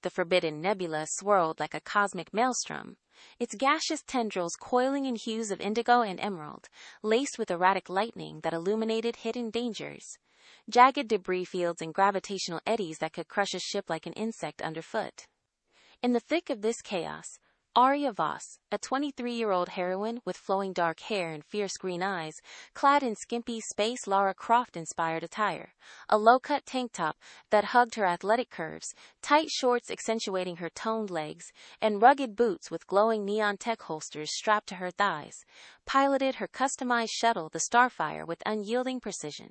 the forbidden Nebula swirled like a cosmic maelstrom, its gaseous tendrils coiling in hues of indigo and emerald, laced with erratic lightning that illuminated hidden dangers, jagged debris fields and gravitational eddies that could crush a ship like an insect underfoot. In the thick of this chaos, Aria Voss, a 23-year-old heroine with flowing dark hair and fierce green eyes, clad in skimpy space Lara Croft-inspired attire, a low-cut tank top that hugged her athletic curves, tight shorts accentuating her toned legs, and rugged boots with glowing neon tech holsters strapped to her thighs, piloted her customized shuttle, the Starfire, with unyielding precision.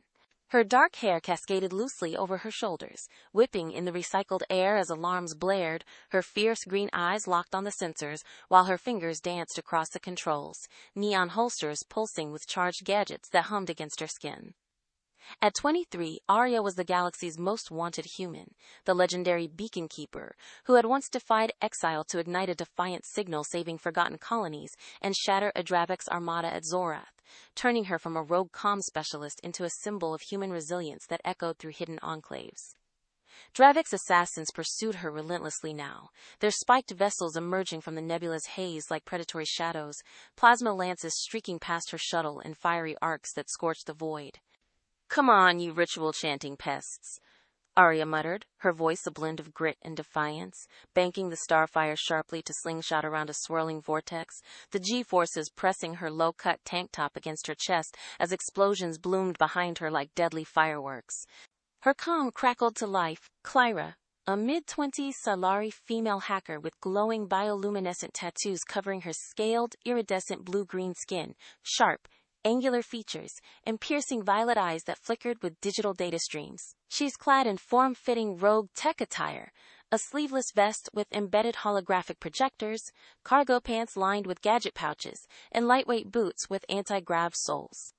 Her dark hair cascaded loosely over her shoulders, whipping in the recycled air as alarms blared, her fierce green eyes locked on the sensors, while her fingers danced across the controls, neon holsters pulsing with charged gadgets that hummed against her skin. At 23, Aria was the galaxy's most wanted human, the legendary beacon keeper, who had once defied exile to ignite a defiant signal saving forgotten colonies and shatter a Dravek's armada at Zorath, turning her from a rogue comm specialist into a symbol of human resilience that echoed through hidden enclaves. Dravek's assassins pursued her relentlessly now, their spiked vessels emerging from the nebula's haze like predatory shadows, plasma lances streaking past her shuttle in fiery arcs that scorched the void. "Come on, you ritual-chanting pests," Aria muttered, her voice a blend of grit and defiance, banking the Starfire sharply to slingshot around a swirling vortex, the G-forces pressing her low-cut tank top against her chest as explosions bloomed behind her like deadly fireworks. Her comm crackled to life. Clyra, a mid-20s Salari female hacker with glowing bioluminescent tattoos covering her scaled, iridescent blue-green skin, sharp, angular features, and piercing violet eyes that flickered with digital data streams. She's clad in form-fitting rogue tech attire, a sleeveless vest with embedded holographic projectors, cargo pants lined with gadget pouches, and lightweight boots with anti-grav soles.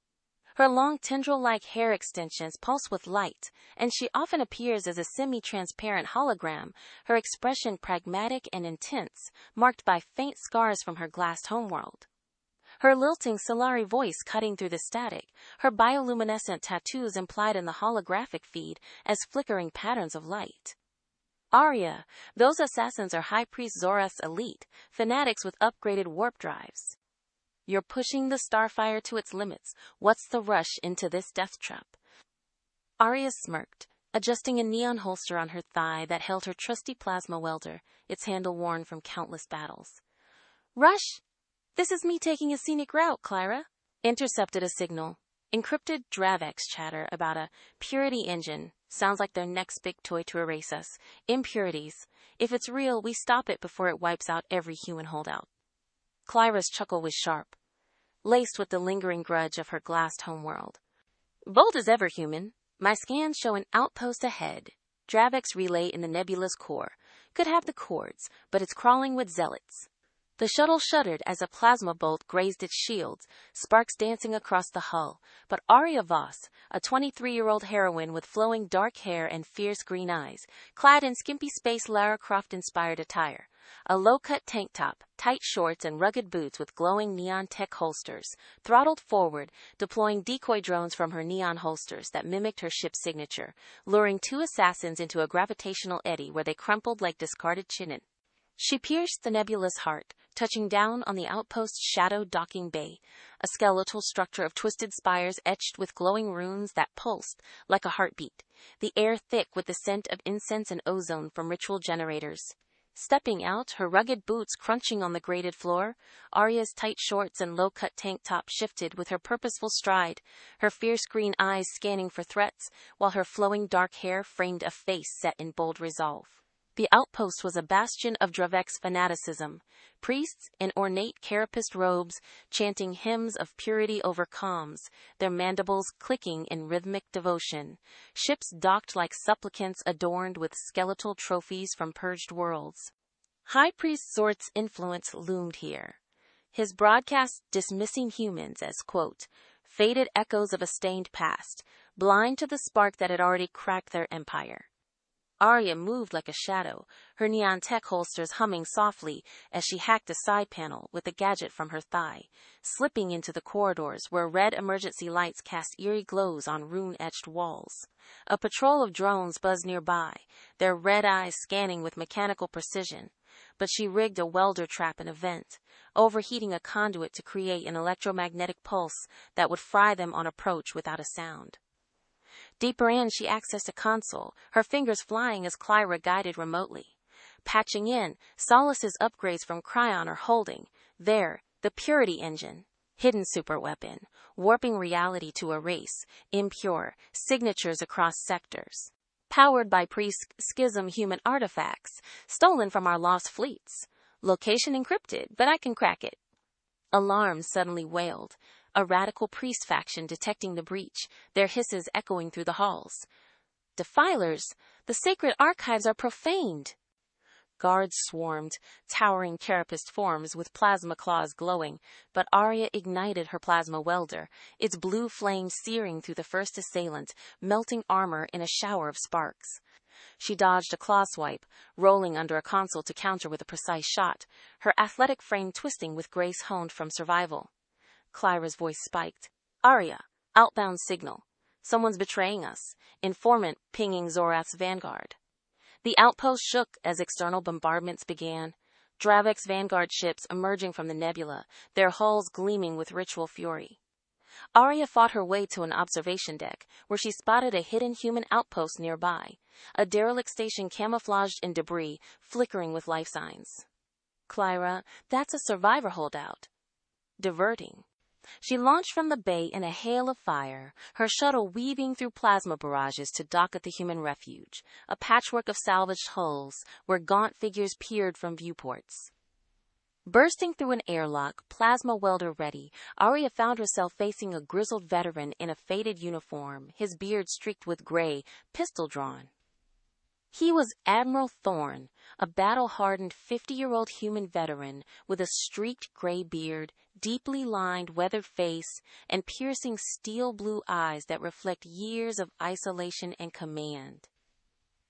Her long tendril-like hair extensions pulse with light, and she often appears as a semi-transparent hologram, her expression pragmatic and intense, marked by faint scars from her glassed homeworld. Her lilting Solari voice cutting through the static, her bioluminescent tattoos implied in the holographic feed as flickering patterns of light. "Aria, those assassins are High Priest Zorath's elite, fanatics with upgraded warp drives. You're pushing the Starfire to its limits. What's the rush into this death trap?" Aria smirked, adjusting a neon holster on her thigh that held her trusty plasma welder, its handle worn from countless battles. "Rush? This is me taking a scenic route, Clyra." Intercepted a signal. Encrypted Dravek's chatter about a purity engine. Sounds like their next big toy to erase us. Impurities. If it's real, we stop it before it wipes out every human holdout. Clyra's chuckle was sharp, laced with the lingering grudge of her glassed homeworld. "Bold as ever, human. My scans show an outpost ahead. Dravek's relay in the nebula's core. Could have the cords, but it's crawling with zealots." The shuttle shuddered as a plasma bolt grazed its shields, sparks dancing across the hull, but Aria Voss, a 23-year-old heroine with flowing dark hair and fierce green eyes, clad in skimpy space Lara Croft-inspired attire, a low-cut tank top, tight shorts, and rugged boots with glowing neon tech holsters, throttled forward, deploying decoy drones from her neon holsters that mimicked her ship's signature, luring two assassins into a gravitational eddy where they crumpled like discarded chinin. She pierced the nebula's heart, touching down on the outpost's shadowed docking bay, a skeletal structure of twisted spires etched with glowing runes that pulsed like a heartbeat, the air thick with the scent of incense and ozone from ritual generators. Stepping out, her rugged boots crunching on the grated floor, Aria's tight shorts and low-cut tank top shifted with her purposeful stride, her fierce green eyes scanning for threats, while her flowing dark hair framed a face set in bold resolve. The outpost was a bastion of Dravek's fanaticism, priests in ornate carapist robes chanting hymns of purity over comms, their mandibles clicking in rhythmic devotion, ships docked like supplicants adorned with skeletal trophies from purged worlds. High Priest Zort's influence loomed here, his broadcast dismissing humans as, quote, faded echoes of a stained past, blind to the spark that had already cracked their empire. Aria moved like a shadow, her neon tech holsters humming softly as she hacked a side panel with a gadget from her thigh, slipping into the corridors where red emergency lights cast eerie glows on rune-etched walls. A patrol of drones buzzed nearby, their red eyes scanning with mechanical precision. But she rigged a welder trap in a vent, overheating a conduit to create an electromagnetic pulse that would fry them on approach without a sound. Deeper in, she accessed a console, her fingers flying as Clyra guided remotely. Patching in, Solace's upgrades from Cryon are holding. There, the Purity engine. Hidden superweapon, warping reality to erase, impure, signatures across sectors. Powered by pre-schism human artifacts, stolen from our lost fleets. Location encrypted, but I can crack it. Alarms suddenly wailed. A radical priest faction detecting the breach, their hisses echoing through the halls. Defilers, the sacred archives are profaned. Guards swarmed, towering carapist forms with plasma claws glowing, but Aria ignited her plasma welder, its blue flame searing through the first assailant, melting armor in a shower of sparks. She dodged a claw swipe, rolling under a console to counter with a precise shot, her athletic frame twisting with grace honed from survival. Clyra's voice spiked. Aria, outbound signal. Someone's betraying us. Informant pinging Zorath's vanguard. The outpost shook as external bombardments began. Dravek's vanguard ships emerging from the Nebula, their hulls gleaming with ritual fury. Aria fought her way to an observation deck, where she spotted a hidden human outpost nearby, a derelict station camouflaged in debris, flickering with life signs. Clyra, that's a survivor holdout. Diverting. She launched from the bay in a hail of fire, her shuttle weaving through plasma barrages to dock at the human refuge, a patchwork of salvaged hulls where gaunt figures peered from viewports. Bursting through an airlock, plasma welder ready, Aria found herself facing a grizzled veteran in a faded uniform, his beard streaked with gray, pistol drawn. He was Admiral Thorn, a battle-hardened 50-year-old human veteran with a streaked gray beard, deeply lined, weathered face, and piercing steel-blue eyes that reflect years of isolation and command.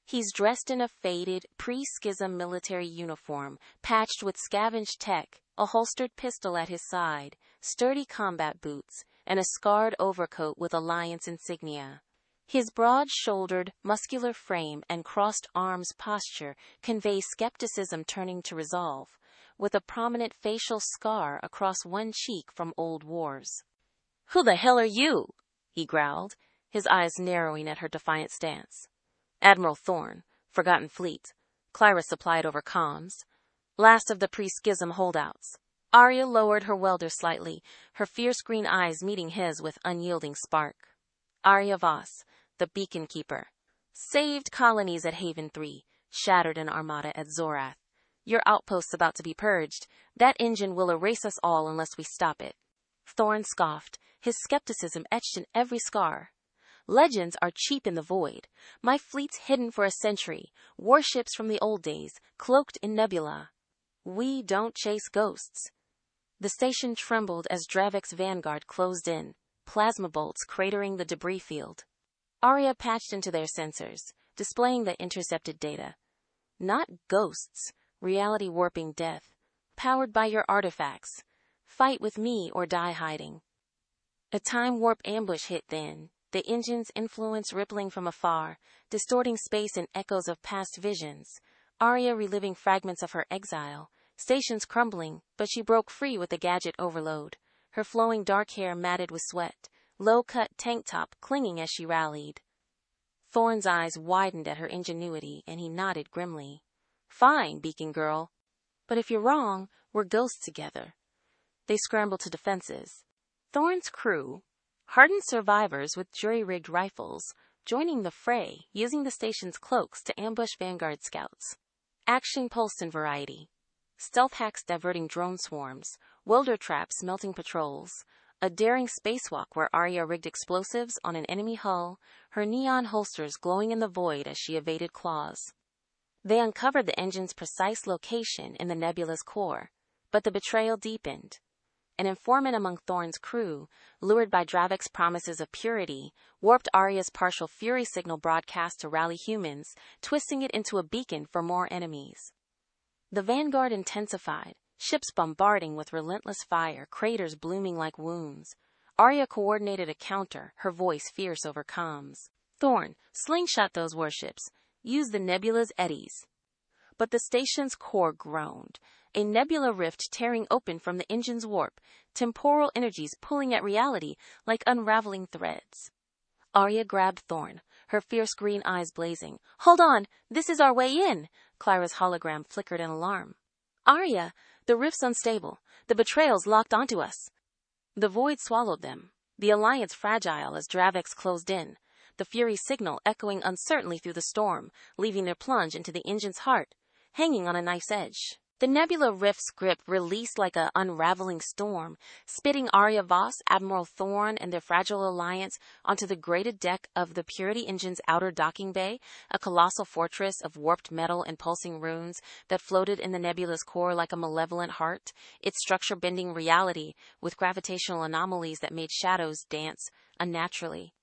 He's dressed in a faded, pre-schism military uniform, patched with scavenged tech, a holstered pistol at his side, sturdy combat boots, and a scarred overcoat with Alliance insignia. His broad-shouldered, muscular frame and crossed arms posture convey skepticism turning to resolve, with a prominent facial scar across one cheek from old wars. "Who the hell are you?" he growled, his eyes narrowing at her defiant stance. "Admiral Thorn, Forgotten Fleet," Clyra supplied over comms. "Last of the pre-schism holdouts." Aria lowered her welder slightly, her fierce green eyes meeting his with unyielding spark. "Aria Voss, the Beacon Keeper. Saved colonies at Haven 3, shattered an armada at Zorath. Your outpost's about to be purged. That engine will erase us all unless we stop it." Thorn scoffed, his skepticism etched in every scar. "Legends are cheap in the void. My fleet's hidden for a century, warships from the old days, cloaked in Nebula. We don't chase ghosts." The station trembled as Dravek's vanguard closed in, plasma bolts cratering the debris field. Aria patched into their sensors, displaying the intercepted data. "Not ghosts, reality warping death, powered by your artifacts. Fight with me or die hiding." A time warp ambush hit then, the engine's influence rippling from afar, distorting space in echoes of past visions. Aria reliving fragments of her exile, stations crumbling, but she broke free with a gadget overload, her flowing dark hair matted with sweat, low-cut tank top clinging as she rallied. Thorn's eyes widened at her ingenuity, and he nodded grimly. "Fine, Beacon Girl. But if you're wrong, we're ghosts together." They scrambled to defenses. Thorn's crew, hardened survivors with jury-rigged rifles, joining the fray, using the station's cloaks to ambush Vanguard scouts. Action pulsed in variety. Stealth hacks diverting drone swarms, welder traps melting patrols, a daring spacewalk where Aria rigged explosives on an enemy hull, her neon holsters glowing in the void as she evaded claws. They uncovered the engine's precise location in the nebula's core, but the betrayal deepened. an informant among Thorn's crew, lured by Dravek's promises of purity, warped Aria's partial fury signal broadcast to rally humans, twisting it into a beacon for more enemies. The vanguard intensified, ships bombarding with relentless fire, craters blooming like wounds. Aria coordinated a counter, her voice fierce over comms. Thorn, slingshot those warships. Use the Nebula's eddies. But the station's core groaned, a nebula rift tearing open from the engine's warp, temporal energies pulling at reality like unraveling threads. Aria grabbed Thorn, her fierce green eyes blazing. Hold on, this is our way in! Clara's hologram flickered in alarm. Aria, the rift's unstable. The betrayal's locked onto us. The void swallowed them, the alliance fragile as Dravek's closed in, the fury signal echoing uncertainly through the storm, leaving their plunge into the engine's heart, hanging on a knife's edge. The Nebula rift's grip released like an unraveling storm, spitting Aria Voss, Admiral Thorn, and their fragile alliance onto the grated deck of the Purity engine's outer docking bay, a colossal fortress of warped metal and pulsing runes that floated in the Nebula's core like a malevolent heart, its structure bending reality with gravitational anomalies that made shadows dance unnaturally.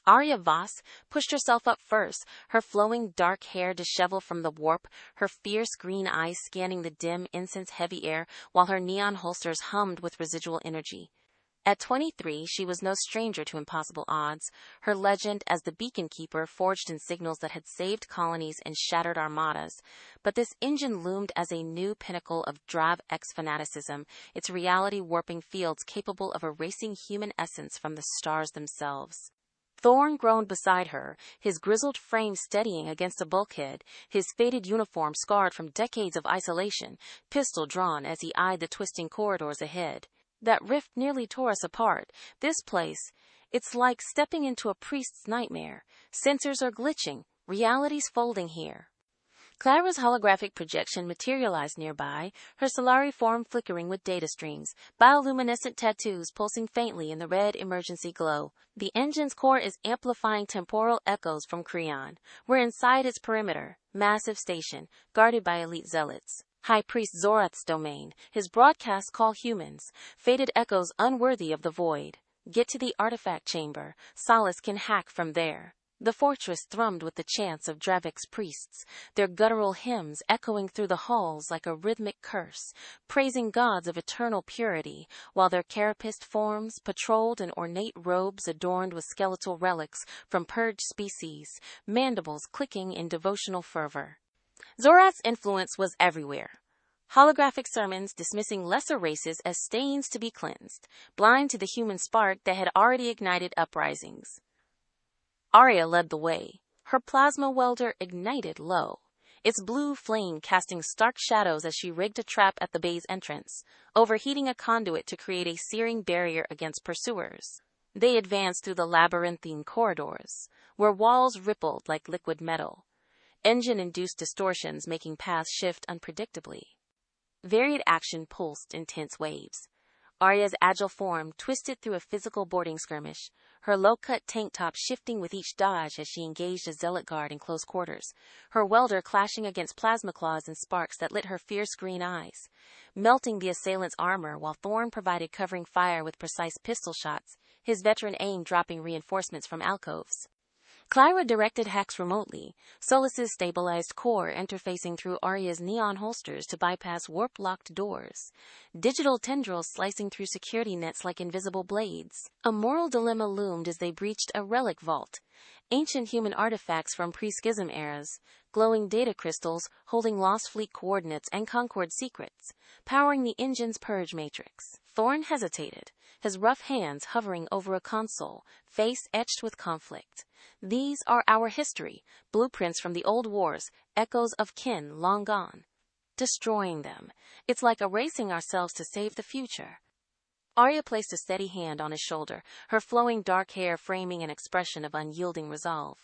Aria Voss pushed herself up first, her flowing dark hair disheveled from the warp, her fierce green eyes scanning the dim, incense-heavy air, while her neon holsters hummed with residual energy. At 23, she was no stranger to impossible odds, her legend as the beacon keeper forged in signals that had saved colonies and shattered armadas. But this engine loomed as a new pinnacle of Drav-X fanaticism, its reality-warping fields capable of erasing human essence from the stars themselves. Thorn groaned beside her, his grizzled frame steadying against a bulkhead, his faded uniform scarred from decades of isolation, pistol drawn as he eyed the twisting corridors ahead. That rift nearly tore us apart. This place, it's like stepping into a priest's nightmare. Sensors are glitching, reality's folding here. Clara's holographic projection materialized nearby, her Solari form flickering with data streams, bioluminescent tattoos pulsing faintly in the red emergency glow. The engine's core is amplifying temporal echoes from Creon. We're inside its perimeter, massive station, guarded by elite zealots. High Priest Zorath's domain, his broadcasts call humans, faded echoes unworthy of the void. Get to the artifact chamber, Solace can hack from there. The fortress thrummed with the chants of Dravek's priests, their guttural hymns echoing through the halls like a rhythmic curse, praising gods of eternal purity, while their carapist forms patrolled in ornate robes adorned with skeletal relics from purged species, mandibles clicking in devotional fervor. Zorath's influence was everywhere. Holographic sermons dismissing lesser races as stains to be cleansed, blind to the human spark that had already ignited uprisings. Aria led the way, her plasma welder ignited low, its blue flame casting stark shadows as she rigged a trap at the bay's entrance, overheating a conduit to create a searing barrier against pursuers. They advanced through the labyrinthine corridors, where walls rippled like liquid metal, engine-induced distortions making paths shift unpredictably. Varied action pulsed in tense waves. Aria's agile form twisted through a physical boarding skirmish, her low-cut tank top shifting with each dodge as she engaged a zealot guard in close quarters, her welder clashing against plasma claws and sparks that lit her fierce green eyes, melting the assailant's armor while Thorn provided covering fire with precise pistol shots, his veteran aim dropping reinforcements from alcoves. Clara directed hacks remotely, Solace's stabilized core interfacing through Aria's neon holsters to bypass warp-locked doors, digital tendrils slicing through security nets like invisible blades. A moral dilemma loomed as they breached a relic vault, ancient human artifacts from pre-schism eras, glowing data crystals holding Lost Fleet coordinates and Concord secrets, powering the engine's purge matrix. Thorn hesitated, his rough hands hovering over a console, face etched with conflict. These are our history, blueprints from the old wars, echoes of kin long gone. Destroying them, it's like erasing ourselves to save the future. Aria placed a steady hand on his shoulder, her flowing dark hair framing an expression of unyielding resolve.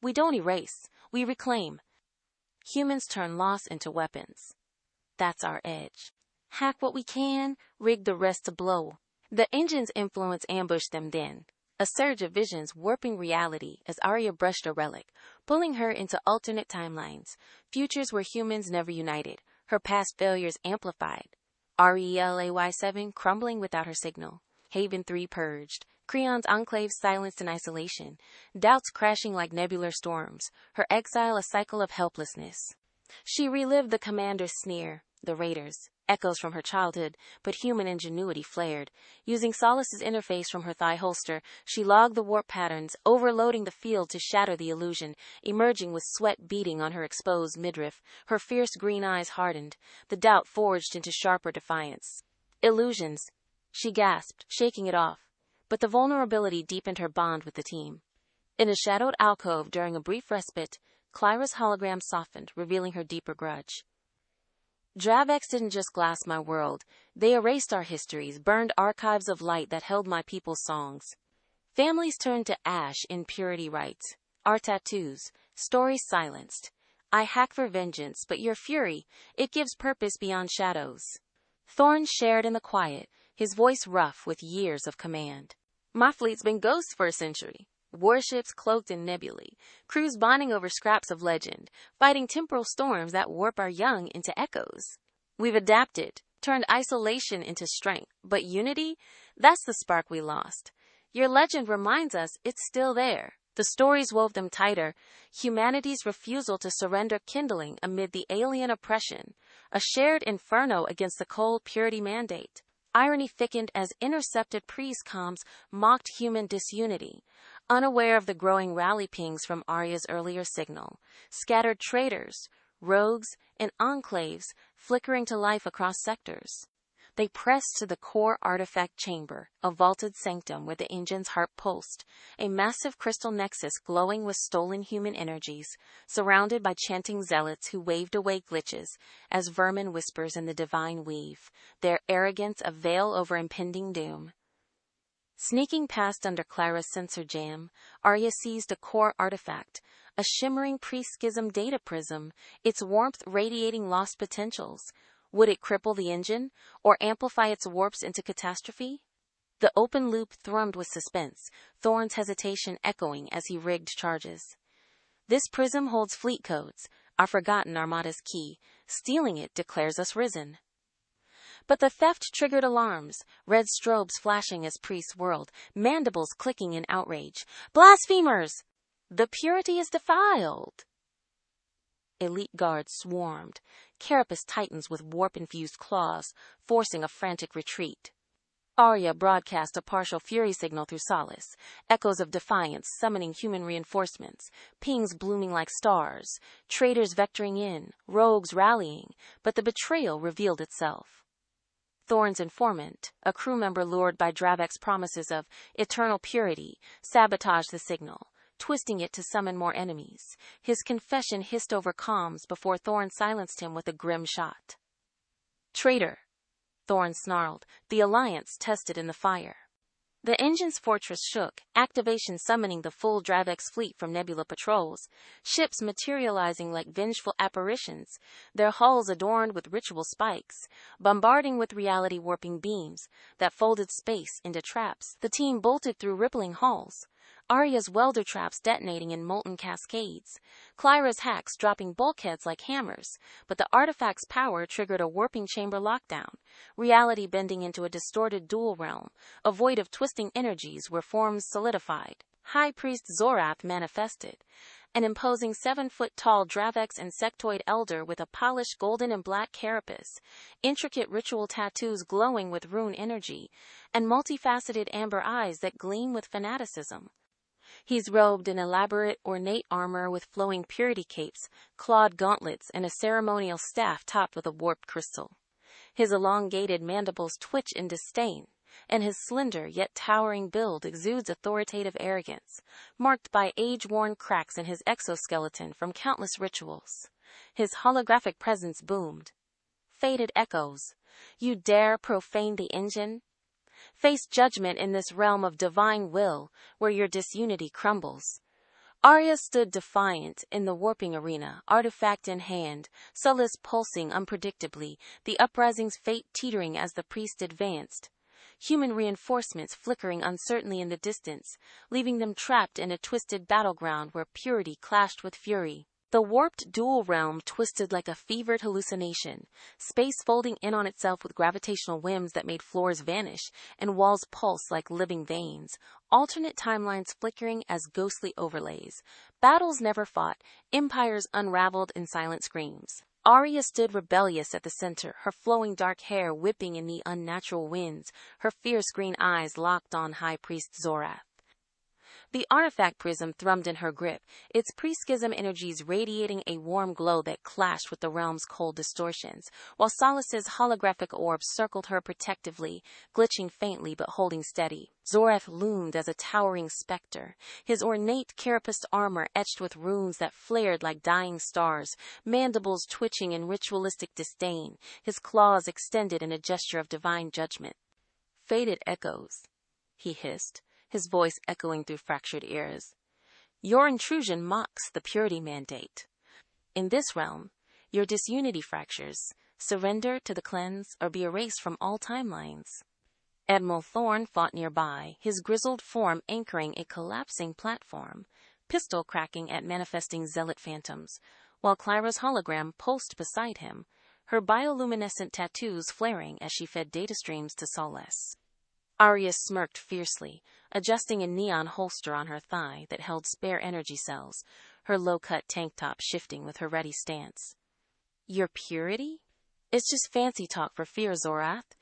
We don't erase, we reclaim. Humans turn loss into weapons. That's our edge. Hack what we can, rig the rest to blow. The engine's influence ambushed them then, a surge of visions warping reality as Aria brushed a relic, pulling her into alternate timelines, futures where humans never united, her past failures amplified. RELAY-7 crumbling without her signal. Haven 3 purged. Creon's enclave silenced in isolation. Doubts crashing like nebular storms. Her exile a cycle of helplessness. She relived the commander's sneer, the raiders, echoes from her childhood, but human ingenuity flared. Using Solace's interface from her thigh holster, she logged the warp patterns, overloading the field to shatter the illusion, emerging with sweat beading on her exposed midriff. Her fierce green eyes hardened, the doubt forged into sharper defiance. Illusions, she gasped, shaking it off. But the vulnerability deepened her bond with the team. In a shadowed alcove during a brief respite, Clyra's hologram softened, revealing her deeper grudge. Dravex didn't just glass my world. They erased our histories, burned archives of light that held my people's songs. Families turned to ash in purity rites. Our tattoos, stories silenced. I hack for vengeance, but your fury, it gives purpose beyond shadows. Thorn shared in the quiet, his voice rough with years of command. My fleet's been ghosts for a century. Warships cloaked in nebulae, crews bonding over scraps of legend, fighting temporal storms that warp our young into echoes. We've adapted, turned isolation into strength, but unity, that's the spark we lost. Your legend reminds us it's still there. The stories wove them tighter, humanity's refusal to surrender kindling amid the alien oppression, a shared inferno against the cold purity mandate. Irony thickened as intercepted priest comms mocked human disunity. Unaware of the growing rally pings from Aria's earlier signal, scattered traitors, rogues, and enclaves flickering to life across sectors. They pressed to the core artifact chamber, a vaulted sanctum where the engine's heart pulsed, a massive crystal nexus glowing with stolen human energies, surrounded by chanting zealots who waved away glitches as vermin whispers in the divine weave, their arrogance a veil over impending doom. Sneaking past under Clara's sensor jam, Aria seized a core artifact, a shimmering pre-schism data prism, its warmth radiating lost potentials. Would it cripple the engine, or amplify its warps into catastrophe? The open loop thrummed with suspense, Thorn's hesitation echoing as he rigged charges. This prism holds fleet codes, our forgotten armada's key. Stealing it declares us risen. But the theft triggered alarms, red strobes flashing as priests whirled, mandibles clicking in outrage. Blasphemers! The purity is defiled! Elite guards swarmed, carapace titans with warp-infused claws, forcing a frantic retreat. Aria broadcast a partial fury signal through Solace, echoes of defiance summoning human reinforcements, pings blooming like stars, traitors vectoring in, rogues rallying, but the betrayal revealed itself. Thorn's informant, a crew member lured by Dravek's promises of eternal purity, sabotaged the signal, twisting it to summon more enemies. His confession hissed over comms before Thorn silenced him with a grim shot. Traitor, Thorn snarled, the alliance tested in the fire. The engine's fortress shook, activation summoning the full Dravek's fleet from Nebula patrols, ships materializing like vengeful apparitions, their hulls adorned with ritual spikes, bombarding with reality-warping beams that folded space into traps. The team bolted through rippling halls, Aria's welder traps detonating in molten cascades, Clyra's hacks dropping bulkheads like hammers, but the artifact's power triggered a warping chamber lockdown, reality bending into a distorted dual realm, a void of twisting energies where forms solidified. High Priest Zorath manifested, an imposing 7-foot-tall Dravex insectoid elder with a polished golden and black carapace, intricate ritual tattoos glowing with rune energy, and multifaceted amber eyes that gleam with fanaticism. He's robed in elaborate, ornate armor with flowing purity capes, clawed gauntlets, and a ceremonial staff topped with a warped crystal. His elongated mandibles twitch in disdain, and his slender yet towering build exudes authoritative arrogance, marked by age-worn cracks in his exoskeleton from countless rituals. His holographic presence boomed. Faded echoes. You dare profane the engine? Face judgment in this realm of divine will, where your disunity crumbles. Aria stood defiant in the warping arena, artifact in hand, Solace pulsing unpredictably, the Uprising's fate teetering as the priest advanced. Human reinforcements flickering uncertainly in the distance, leaving them trapped in a twisted battleground where purity clashed with fury. The warped dual realm twisted like a fevered hallucination, space folding in on itself with gravitational whims that made floors vanish and walls pulse like living veins, alternate timelines flickering as ghostly overlays. Battles never fought, empires unraveled in silent screams. Aria stood rebellious at the center, her flowing dark hair whipping in the unnatural winds, her fierce green eyes locked on High Priest Zorath. The artifact prism thrummed in her grip, its pre-schism energies radiating a warm glow that clashed with the realm's cold distortions, while Solace's holographic orb circled her protectively, glitching faintly but holding steady. Zorath loomed as a towering specter, his ornate carapaced armor etched with runes that flared like dying stars, mandibles twitching in ritualistic disdain, his claws extended in a gesture of divine judgment. "Faded echoes," he hissed, his voice echoing through fractured ears. "Your intrusion mocks the purity mandate. In this realm, your disunity fractures. Surrender to the cleanse or be erased from all timelines." Admiral Thorn fought nearby, his grizzled form anchoring a collapsing platform, pistol cracking at manifesting zealot phantoms, while Clyra's hologram pulsed beside him, her bioluminescent tattoos flaring as she fed data streams to Solace. Aria smirked fiercely, adjusting a neon holster on her thigh that held spare energy cells, her low-cut tank top shifting with her ready stance. "Your purity? It's just fancy talk for fear, Zorath.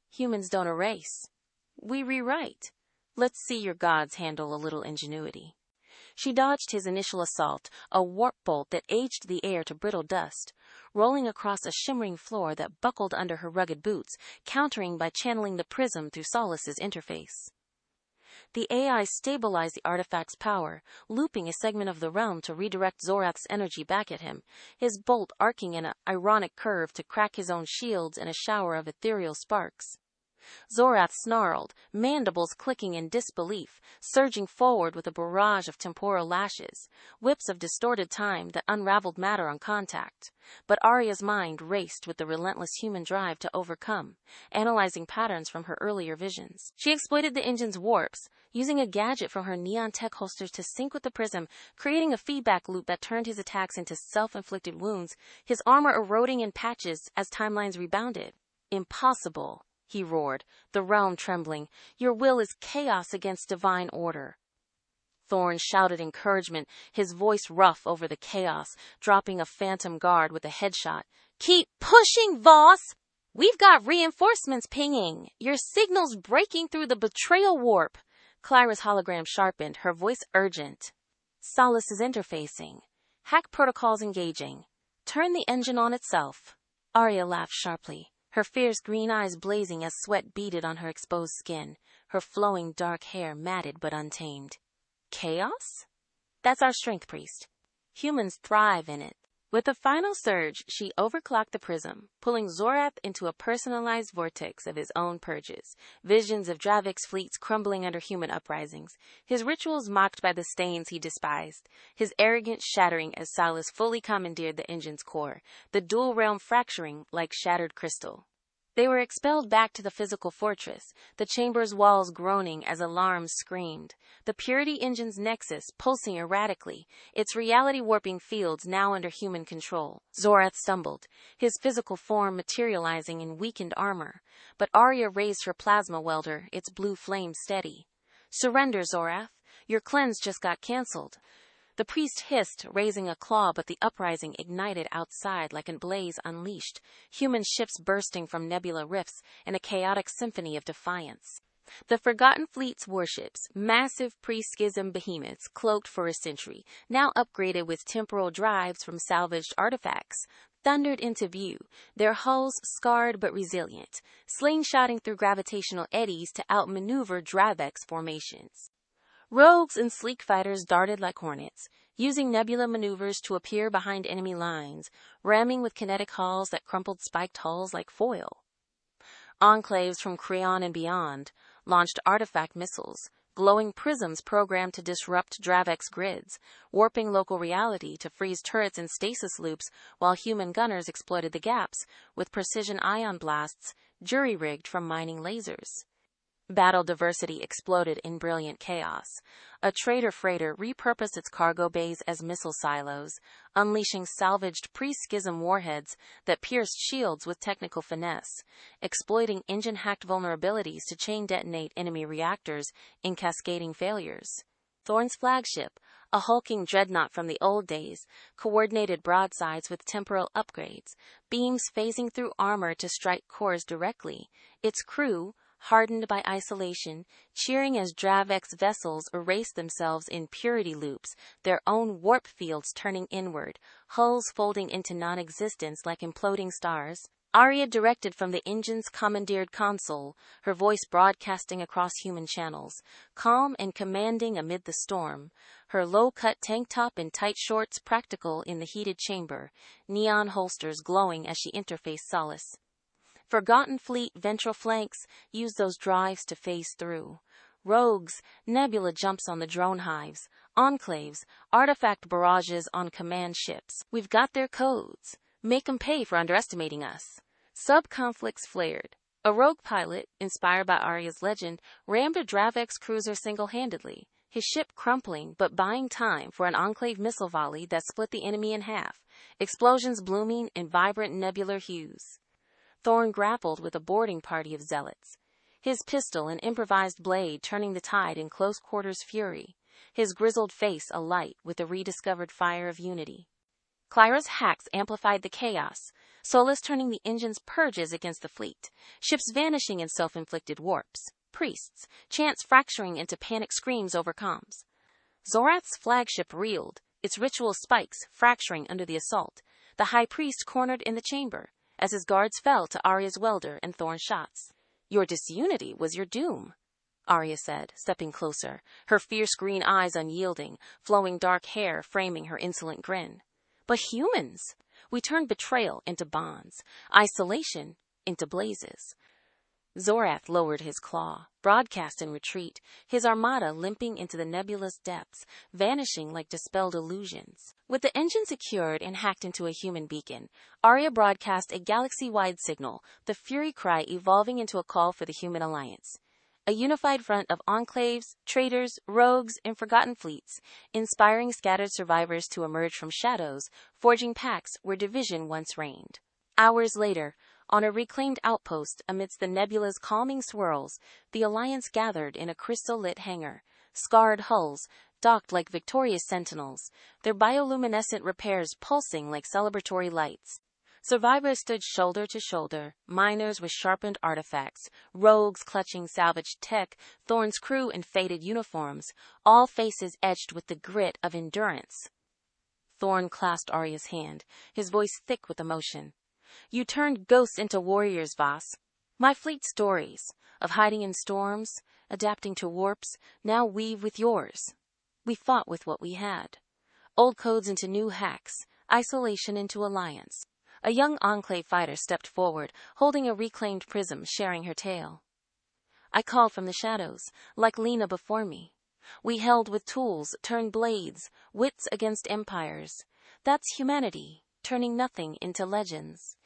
Humans don't erase. We rewrite. Let's see your gods handle a little ingenuity." She dodged his initial assault, a warp bolt that aged the air to brittle dust, rolling across a shimmering floor that buckled under her rugged boots, countering by channeling the prism through Solace's interface. The AI stabilized the artifact's power, looping a segment of the realm to redirect Zorath's energy back at him, his bolt arcing in an ironic curve to crack his own shields in a shower of ethereal sparks. Zorath snarled, mandibles clicking in disbelief, surging forward with a barrage of temporal lashes, whips of distorted time that unraveled matter on contact. But Aria's mind raced with the relentless human drive to overcome, analyzing patterns from her earlier visions. She exploited the engine's warps, using a gadget from her neon tech holsters to sync with the prism, creating a feedback loop that turned his attacks into self-inflicted wounds, his armor eroding in patches as timelines rebounded. "Impossible," he roared, the realm trembling. "Your will is chaos against divine order." Thorn shouted encouragement, his voice rough over the chaos, dropping a phantom guard with a headshot. "Keep pushing, Voss! We've got reinforcements pinging. Your signal's breaking through the betrayal warp." Clyra's hologram sharpened, her voice urgent. "Solace is interfacing. Hack protocols engaging. Turn the engine on itself." Aria laughed sharply, her fierce green eyes blazing as sweat beaded on her exposed skin, her flowing dark hair matted but untamed. "Chaos? That's our strength, priest. Humans thrive in it." With a final surge, she overclocked the prism, pulling Zorath into a personalized vortex of his own purges, visions of Dravik's fleets crumbling under human uprisings, his rituals mocked by the stains he despised, his arrogance shattering as Solace fully commandeered the engine's core, the dual realm fracturing like shattered crystal. They were expelled back to the physical fortress, the chamber's walls groaning as alarms screamed, the Purity Engine's nexus pulsing erratically, its reality-warping fields now under human control. Zorath stumbled, his physical form materializing in weakened armor, but Aria raised her plasma welder, its blue flame steady. "Surrender, Zorath. Your cleanse just got cancelled." The priest hissed, raising a claw, but the uprising ignited outside like a blaze unleashed, human ships bursting from Nebula rifts in a chaotic symphony of defiance. The Forgotten Fleet's warships, massive pre-schism behemoths cloaked for a century, now upgraded with temporal drives from salvaged artifacts, thundered into view, their hulls scarred but resilient, slingshotting through gravitational eddies to outmaneuver Dravik's formations. Rogues and sleek fighters darted like hornets, using nebula maneuvers to appear behind enemy lines, ramming with kinetic hulls that crumpled spiked hulls like foil. Enclaves from Creon and beyond launched artifact missiles, glowing prisms programmed to disrupt Dravik's grids, warping local reality to freeze turrets and stasis loops while human gunners exploited the gaps with precision ion blasts jury-rigged from mining lasers. Battle diversity exploded in brilliant chaos. A trader freighter repurposed its cargo bays as missile silos, unleashing salvaged pre-schism warheads that pierced shields with technical finesse, exploiting engine-hacked vulnerabilities to chain detonate enemy reactors in cascading failures. Thorn's flagship, a hulking dreadnought from the old days, coordinated broadsides with temporal upgrades, beams phasing through armor to strike cores directly. Its crew, hardened by isolation, cheering as Dravek's vessels erased themselves in purity loops, their own warp fields turning inward, hulls folding into non-existence like imploding stars. Aria directed from the engine's commandeered console, her voice broadcasting across human channels, calm and commanding amid the storm, her low-cut tank top and tight shorts practical in the heated chamber, neon holsters glowing as she interfaced solace. Forgotten fleet ventral flanks, use those drives to phase through. Rogues, Nebula jumps on the drone hives, enclaves, artifact barrages on command ships. We've got their codes. Make 'em pay for underestimating us. Sub-conflicts flared. A rogue pilot, inspired by Aria's legend, rammed a Dravek's cruiser single-handedly, his ship crumpling but buying time for an Enclave missile volley that split the enemy in half, explosions blooming in vibrant nebular hues. Thorn grappled with a boarding party of zealots, his pistol an improvised blade turning the tide in close-quarters fury, his grizzled face alight with the rediscovered fire of unity. Clyra's hacks amplified the chaos, Solus turning the engine's purges against the fleet, ships vanishing in self-inflicted warps, priests, chants fracturing into panic screams over comms. Zorath's flagship reeled, its ritual spikes fracturing under the assault, the high priest cornered in the chamber, as his guards fell to Aria's welder and Thorn's shots. Your disunity was your doom, Aria said, stepping closer, her fierce green eyes unyielding, flowing dark hair framing her insolent grin. But humans! We turned betrayal into bonds, isolation into blazes. Zorath lowered his claw, broadcast in retreat, his armada limping into the nebulous depths, vanishing like dispelled illusions. With the engine secured and hacked into a human beacon, Aria broadcast a galaxy-wide signal, the Fury Cry evolving into a call for the human alliance. A unified front of enclaves, traitors, rogues, and forgotten fleets, inspiring scattered survivors to emerge from shadows, forging pacts where division once reigned. Hours later, on a reclaimed outpost amidst the nebula's calming swirls, the Alliance gathered in a crystal-lit hangar, scarred hulls, docked like victorious sentinels, their bioluminescent repairs pulsing like celebratory lights. Survivors stood shoulder to shoulder, miners with sharpened artifacts, rogues clutching salvaged tech, Thorn's crew in faded uniforms, all faces etched with the grit of endurance. Thorn clasped Aria's hand, his voice thick with emotion. You turned ghosts into warriors, Voss. My fleet stories, of hiding in storms, adapting to warps, now weave with yours. We fought with what we had. Old codes into new hacks, isolation into alliance. A young Enclave fighter stepped forward, holding a reclaimed prism, sharing her tale. I called from the shadows, like Lena before me. We held with tools, turned blades, wits against empires. That's humanity, turning nothing into legends.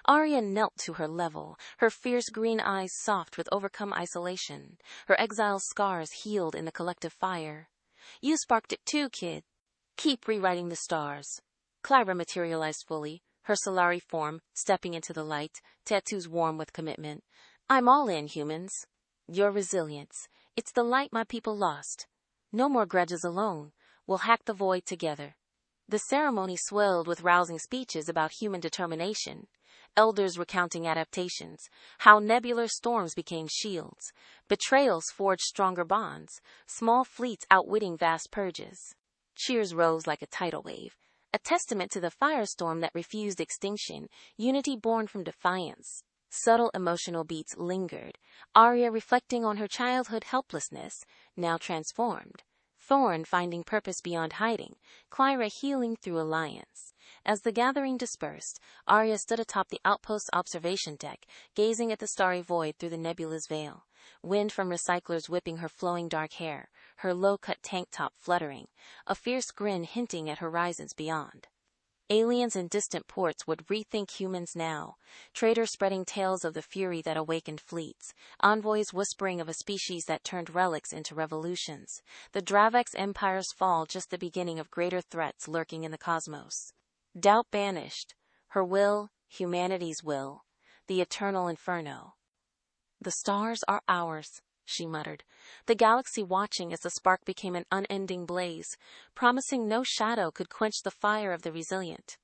Aria knelt to her level, her fierce green eyes soft with overcome isolation, her exile scars healed in the collective fire. You sparked it too, kid. Keep rewriting the stars. Clyra materialized fully, her Solari form stepping into the light, tattoos warm with commitment. I'm all in, humans. Your resilience. It's the light my people lost. No more grudges alone. We'll hack the void together. The ceremony swelled with rousing speeches about human determination. Elders recounting adaptations, how nebular storms became shields, betrayals forged stronger bonds, small fleets outwitting vast purges. Cheers rose like a tidal wave, a testament to the firestorm that refused extinction, unity born from defiance. Subtle emotional beats lingered, Aria reflecting on her childhood helplessness, now transformed. Thorn finding purpose beyond hiding, Clyra healing through alliance. As the gathering dispersed, Aria stood atop the outpost's observation deck, gazing at the starry void through the nebula's veil. Wind from recyclers whipping her flowing dark hair, her low-cut tank top fluttering, a fierce grin hinting at horizons beyond. Aliens in distant ports would rethink humans now, traders spreading tales of the fury that awakened fleets, envoys whispering of a species that turned relics into revolutions. The Dravek's empire's fall just the beginning of greater threats lurking in the cosmos. Doubt banished. Her will, humanity's will. The eternal inferno. The stars are ours, she muttered, the galaxy watching as the spark became an unending blaze, promising no shadow could quench the fire of the resilient.